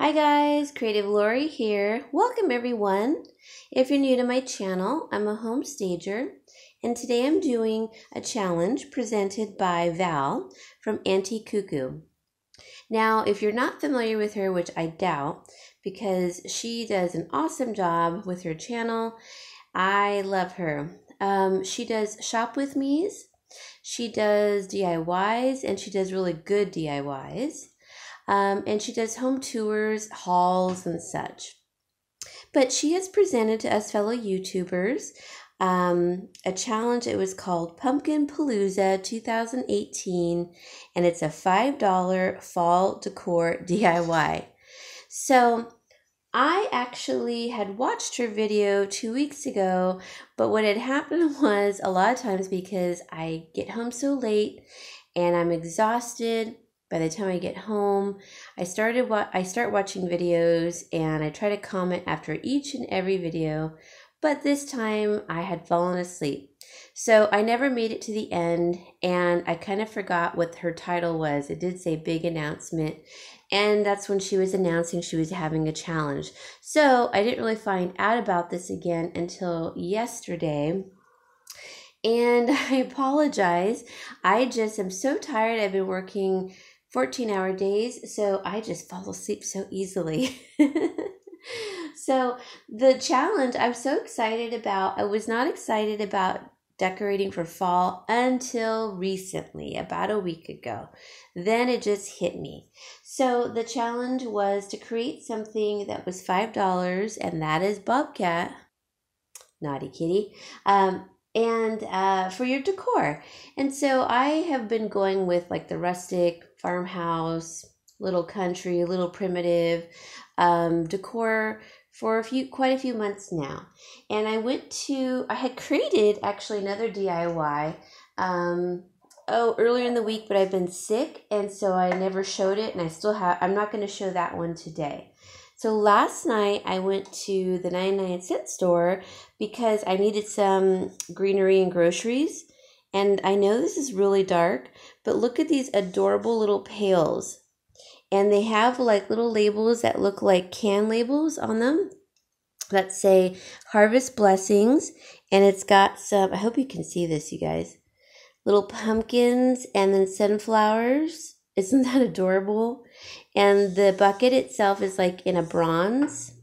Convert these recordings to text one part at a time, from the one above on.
Hi guys, Creative Lauri here. Welcome everyone. If you're new to my channel, I'm a home stager, and today I'm doing a challenge presented by Val from Auntie CooCoo. Now, if you're not familiar with her, which I doubt, because she does an awesome job with her channel, I love her. She does shop with me's, she does DIYs, and she does really good DIYs. And she does home tours, hauls, and such. But she has presented to us fellow YouTubers a challenge. It was called Pumpkin Palooza 2018, and it's a $5 fall decor DIY. So I actually had watched her video 2 weeks ago, but what had happened was a lot of times because I get home so late and I'm exhausted. By the time I get home, I start watching videos and I try to comment after each and every video, but this time I had fallen asleep. So I never made it to the end, and I kind of forgot what her title was. It did say big announcement, and that's when she was announcing she was having a challenge. So I didn't really find out about this again until yesterday. And I apologize. I just am so tired. I've been working 14-hour days, so I just fall asleep so easily. So the challenge I'm so excited about, I was not excited about decorating for fall until recently, about a week ago. Then it just hit me. So the challenge was to create something that was $5, and that is Bobcat, naughty kitty, and for your decor. And so I have been going with like the rustic farmhouse, little country, little primitive decor for quite a few months now. And I had created actually another DIY earlier in the week, but I've been sick, and so I never showed it, and I'm not going to show that one today. So last night I went to the 99-cent store because I needed some greenery and groceries. And I know this is really dark, but look at these adorable little pails. And they have like little labels that look like can labels on them that say Harvest Blessings. And it's got some, I hope you can see this, you guys, little pumpkins and then sunflowers. Isn't that adorable? And the bucket itself is like in a bronze.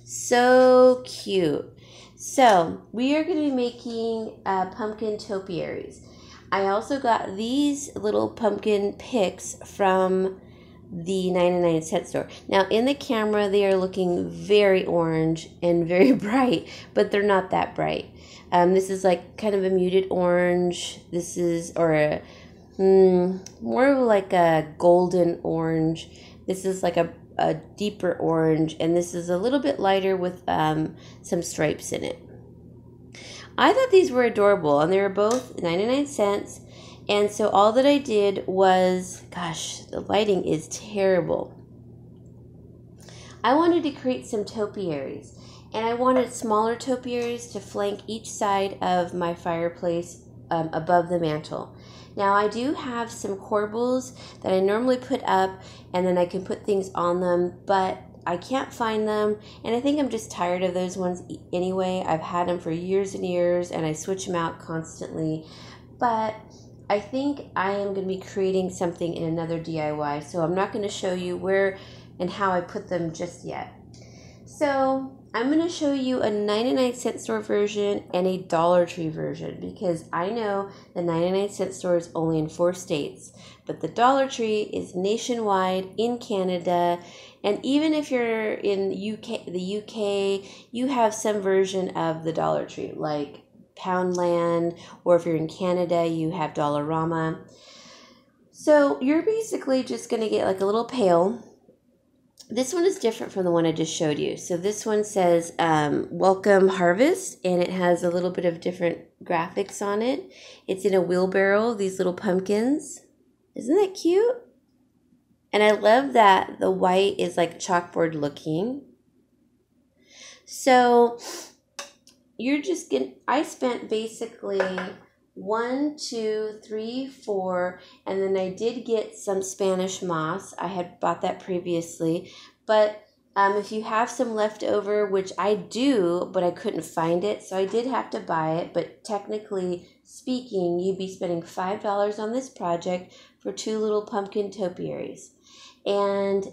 So cute. So we are going to be making pumpkin topiaries. I also got these little pumpkin picks from the 99-cent store. Now in the camera they are looking very orange and very bright, but they're not that bright. This is like kind of a muted orange. This is, more of like a golden orange. This is like a deeper orange, and this is a little bit lighter with some stripes in it. I thought these were adorable, and they were both 99 cents. And so all that I did was, gosh, the lighting is terrible. I wanted to create some topiaries, and I wanted smaller topiaries to flank each side of my fireplace above the mantle. Now I do have some corbels that I normally put up, and then I can put things on them, but I can't find them, and I think I'm just tired of those ones anyway. I've had them for years and years, and I switch them out constantly, but I think I am going to be creating something in another DIY, so I'm not going to show you where and how I put them just yet. So I'm going to show you a 99-cent store version and a Dollar Tree version, because I know the 99-cent store is only in 4 states, but the Dollar Tree is nationwide in Canada, and even if you're in the UK, you have some version of the Dollar Tree, like Poundland, or if you're in Canada, you have Dollarama. So you're basically just going to get like a little pail. This one is different from the one I just showed you. So this one says Welcome Harvest, and it has a little bit of different graphics on it. It's in a wheelbarrow, these little pumpkins. Isn't that cute? And I love that the white is like chalkboard looking. So you're just I spent basically 1, 2, 3, 4, and then I did get some Spanish moss. I had bought that previously, but if you have some left over, which I do, but I couldn't find it, so I did have to buy it, but technically speaking, you'd be spending $5 on this project for 2 little pumpkin topiaries. And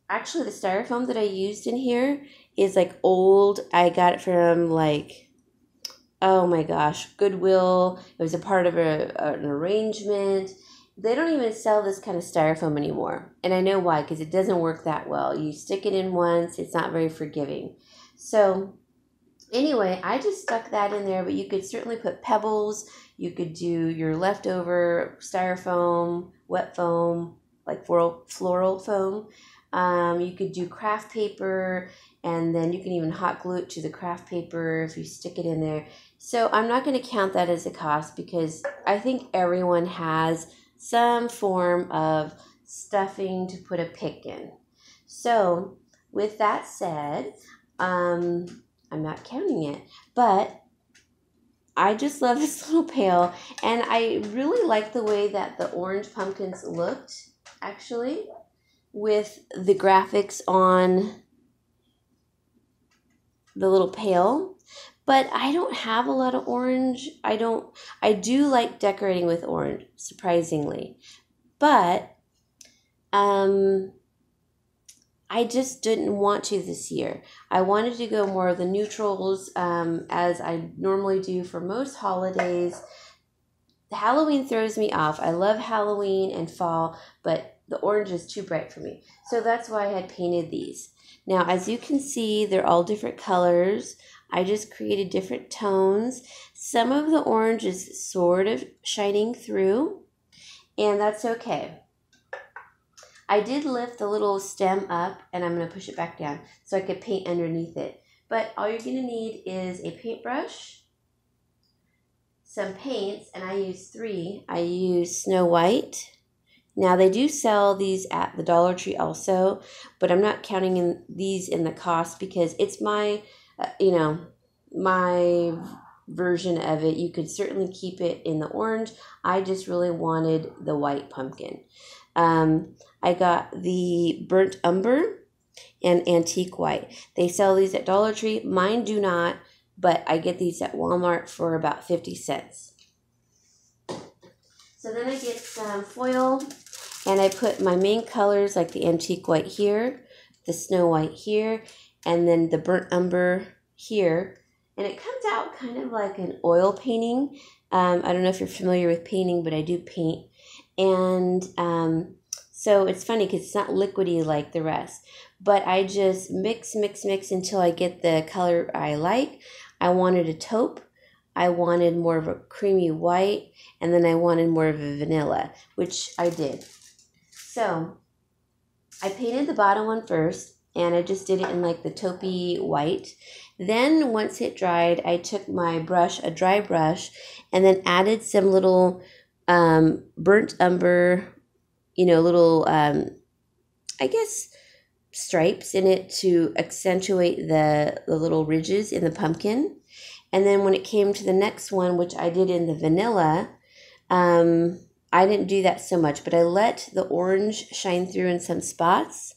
actually the styrofoam that I used in here is like old. I got it from like, oh my gosh, Goodwill. It was a part of an arrangement. They don't even sell this kind of styrofoam anymore. And I know why, because it doesn't work that well. You stick it in once, it's not very forgiving. So anyway, I just stuck that in there, but you could certainly put pebbles. You could do your leftover styrofoam, wet foam, like floral foam. You could do craft paper, and then you can even hot glue it to the craft paper if you stick it in there. So I'm not going to count that as a cost because I think everyone has some form of stuffing to put a pick in. So with that said, I'm not counting it, but I just love this little pail, and I really like the way that the orange pumpkins looked, actually, with the graphics on the little pail. But I don't have a lot of orange. I do like decorating with orange, surprisingly. But I just didn't want to this year. I wanted to go more of the neutrals, as I normally do for most holidays. Halloween throws me off. I love Halloween and fall, but the orange is too bright for me. So that's why I had painted these. Now, as you can see, they're all different colors. I just created different tones. Some of the orange is sort of shining through, and that's okay. I did lift the little stem up, and I'm going to push it back down so I could paint underneath it. But all you're going to need is a paintbrush, some paints, and I use 3. I use Snow White. Now, they do sell these at the Dollar Tree also, but I'm not counting these in the cost because it's my my version of it. You could certainly keep it in the orange. I just really wanted the white pumpkin. I got the burnt umber and antique white. They sell these at Dollar Tree. Mine do not, but I get these at Walmart for about 50 cents. So then I get some foil, and I put my main colors like the antique white here, the snow white here, and then the burnt umber here. And it comes out kind of like an oil painting. I don't know if you're familiar with painting, but I do paint. And so it's funny because it's not liquidy like the rest. But I just mix until I get the color I like. I wanted a taupe. I wanted more of a creamy white. And then I wanted more of a vanilla, which I did. So I painted the bottom one first, and I just did it in like the taupey white. Then once it dried, I took my brush, a dry brush, and then added some little burnt umber, little, I guess, stripes in it to accentuate the little ridges in the pumpkin. And then when it came to the next one, which I did in the vanilla, I didn't do that so much, but I let the orange shine through in some spots,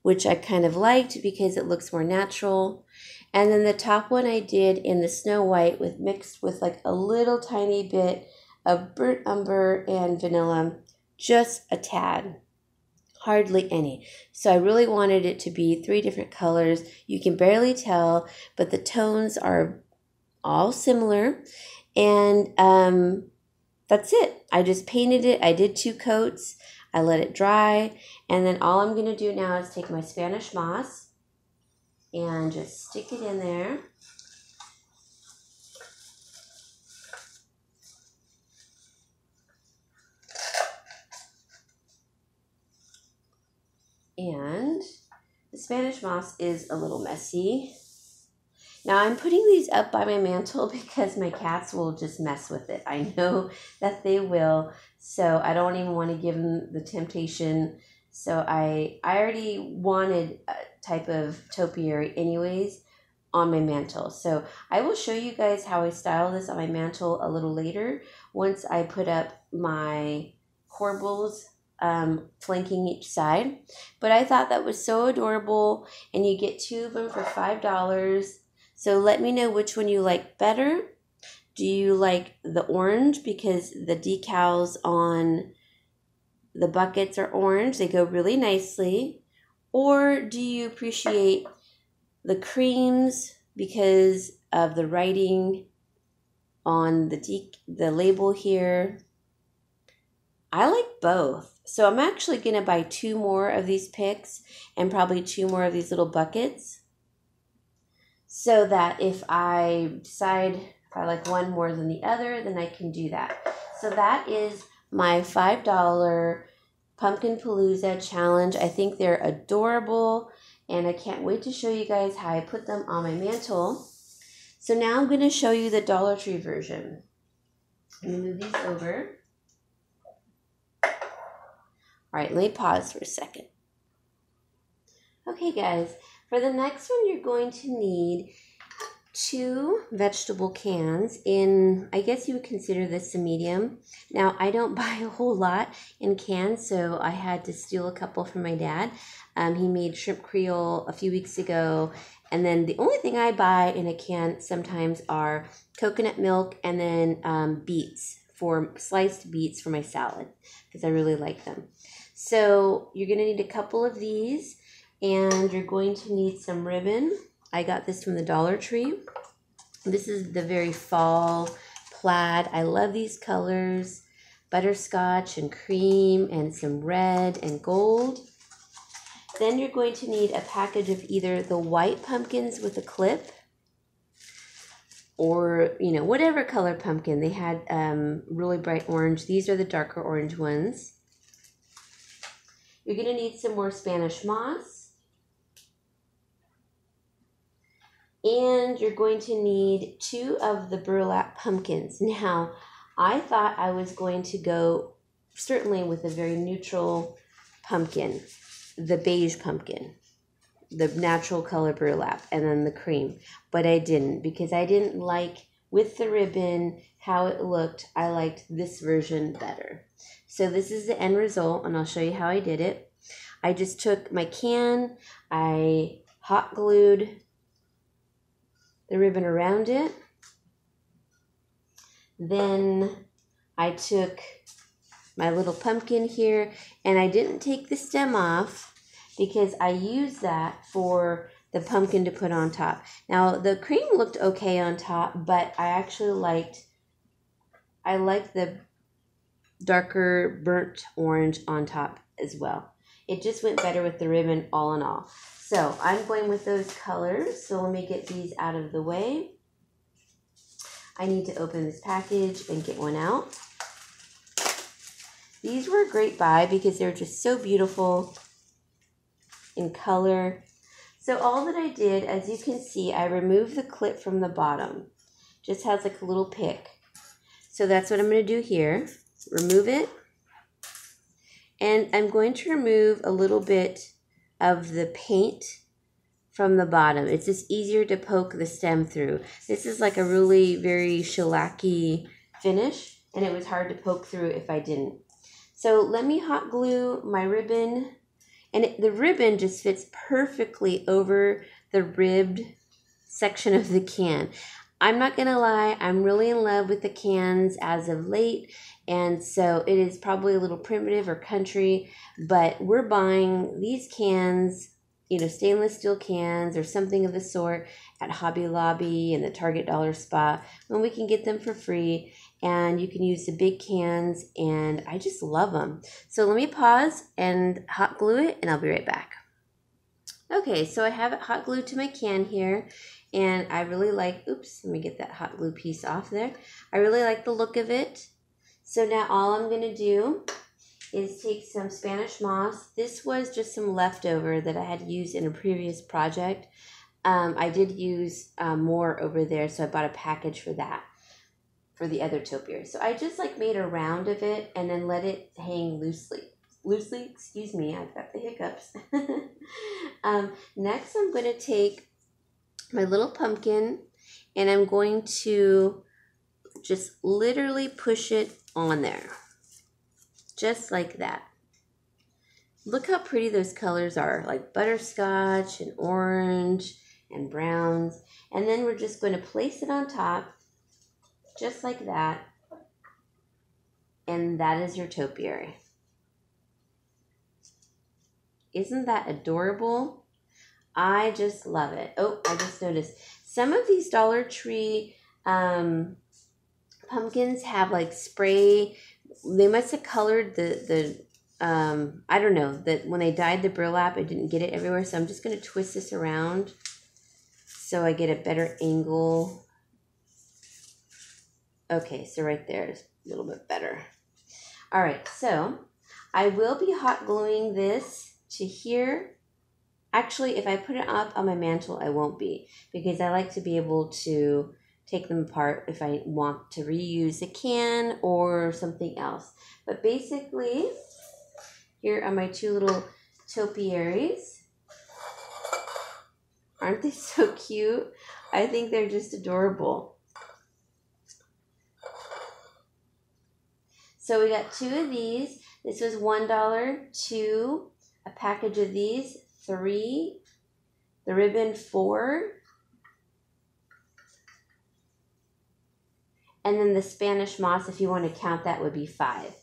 which I kind of liked because it looks more natural. And then the top one I did in the snow white mixed with like a little tiny bit of burnt umber and vanilla, just a tad, hardly any. So I really wanted it to be 3 different colors. You can barely tell, but the tones are all similar. And that's it. I just painted it. I did 2 coats. I let it dry. And then all I'm going to do now is take my Spanish moss and just stick it in there. And the Spanish moss is a little messy. Now I'm putting these up by my mantle because my cats will just mess with it. I know that they will, so I don't even want to give them the temptation. So I already wanted a type of topiary anyways, on my mantle. So I will show you guys how I style this on my mantle a little later once I put up my corbels flanking each side. But I thought that was so adorable, and you get 2 of them for $5. So let me know which one you like better. Do you like the orange because the decals on the buckets are orange? They go really nicely. Or do you appreciate the creams because of the writing on the label here? I like both. So I'm actually going to buy 2 more of these picks and probably 2 more of these little buckets, so that if I decide if I like one more than the other, then I can do that. So that is my $5 Pumpkin Palooza challenge. I think they're adorable, and I can't wait to show you guys how I put them on my mantle. So now I'm going to show you the Dollar Tree version. Let me move these over. All right, let me pause for a second. Okay, guys, for the next one, you're going to need 2 vegetable cans in, I guess you would consider this a medium. Now, I don't buy a whole lot in cans, so I had to steal a couple from my dad. He made shrimp creole a few weeks ago, and then the only thing I buy in a can sometimes are coconut milk and then sliced beets for my salad, because I really like them. So you're going to need a couple of these, and you're going to need some ribbon. I got this from the Dollar Tree. This is the very fall plaid. I love these colors. Butterscotch and cream and some red and gold. Then you're going to need a package of either the white pumpkins with a clip, or, whatever color pumpkin. They had really bright orange. These are the darker orange ones. You're going to need some more Spanish moss. And you're going to need 2 of the burlap pumpkins. Now, I thought I was going to go certainly with a very neutral pumpkin, the beige pumpkin, the natural color burlap, and then the cream. But I didn't, because I didn't like, with the ribbon, how it looked. I liked this version better. So this is the end result, and I'll show you how I did it. I just took my can, I hot glued the ribbon around it. Then I took my little pumpkin here, and I didn't take the stem off because I used that for the pumpkin to put on top. Now, the cream looked okay on top, but I actually liked the darker burnt orange on top as well. It just went better with the ribbon all in all. So I'm going with those colors. So let me get these out of the way. I need to open this package and get one out. These were a great buy because they're just so beautiful in color. So all that I did, as you can see, I removed the clip from the bottom. Just has like a little pick. So that's what I'm going to do here. Remove it. And I'm going to remove a little bit of the paint from the bottom. It's just easier to poke the stem through. This is like a really very shellacky finish, and it was hard to poke through if I didn't. So let me hot glue my ribbon, and the ribbon just fits perfectly over the ribbed section of the can. I'm not gonna lie, I'm really in love with the cans as of late, and so it is probably a little primitive or country, but we're buying these cans, stainless steel cans or something of the sort at Hobby Lobby and the Target dollar spot when we can get them for free, and you can use the big cans, and I just love them. So let me pause and hot glue it, and I'll be right back. Okay, so I have it hot glued to my can here, and I really like, oops, let me get that hot glue piece off there. I really like the look of it. So now all I'm gonna do is take some Spanish moss. This was just some leftover that I had used in a previous project. I did use more over there, so I bought a package for that, for the other topiary. So I just made a round of it and then let it hang loosely, excuse me, I've got the hiccups. Next I'm going to take my little pumpkin, and I'm going to just literally push it on there. Just like that. Look how pretty those colors are, like butterscotch and orange and browns. And then we're just going to place it on top, just like that. And that is your topiary. Isn't that adorable? I just love it. Oh, I just noticed some of these Dollar Tree pumpkins have like spray. They must have colored the I don't know, that when they dyed the burlap, I didn't get it everywhere. So I'm just going to twist this around so I get a better angle. Okay, so right there is a little bit better. All right, so I will be hot gluing this to here. Actually, if I put it up on my mantle, I won't be, because I like to be able to take them apart if I want to reuse a can or something else. But basically, here are my two little topiaries. Aren't they so cute? I think they're just adorable. So we got two of these. This was $1, two, a package of these, 3, the ribbon 4, and then the Spanish moss, if you want to count that, would be 5.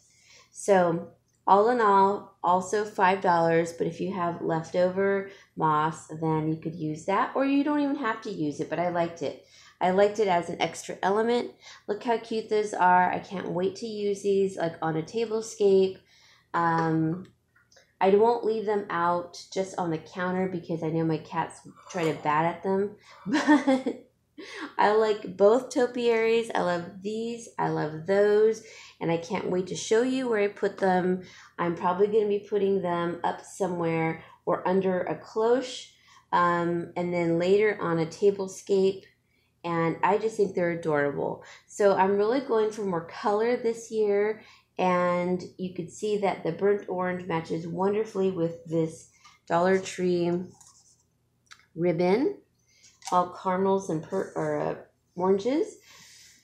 So all in all, also $5, but if you have leftover moss, then you could use that, or you don't even have to use it, but I liked it. I liked it as an extra element. Look how cute those are. I can't wait to use these like on a tablescape. I won't leave them out just on the counter because I know my cats try to bat at them. But I like both topiaries. I love these. I love those. And I can't wait to show you where I put them. I'm probably going to be putting them up somewhere or under a cloche. And then later on a tablescape. And I just think they're adorable. So I'm really going for more color this year. And you could see that the burnt orange matches wonderfully with this Dollar Tree ribbon. All caramels and oranges.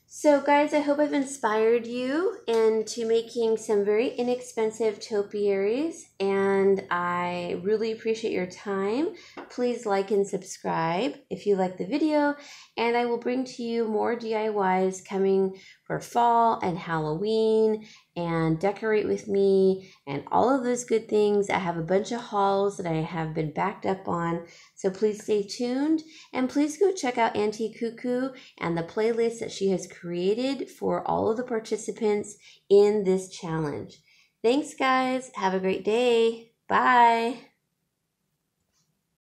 So guys, I hope I've inspired you into making some very inexpensive topiaries, and I really appreciate your time. Please like and subscribe if you like the video, and I will bring to you more DIYs coming for fall and Halloween and decorate with me and all of those good things. I have a bunch of hauls that I have been backed up on, so please stay tuned, and please go check out Auntie CooCoo and the playlist that she has created for all of the participants in this challenge. Thanks guys, have a great day. Bye.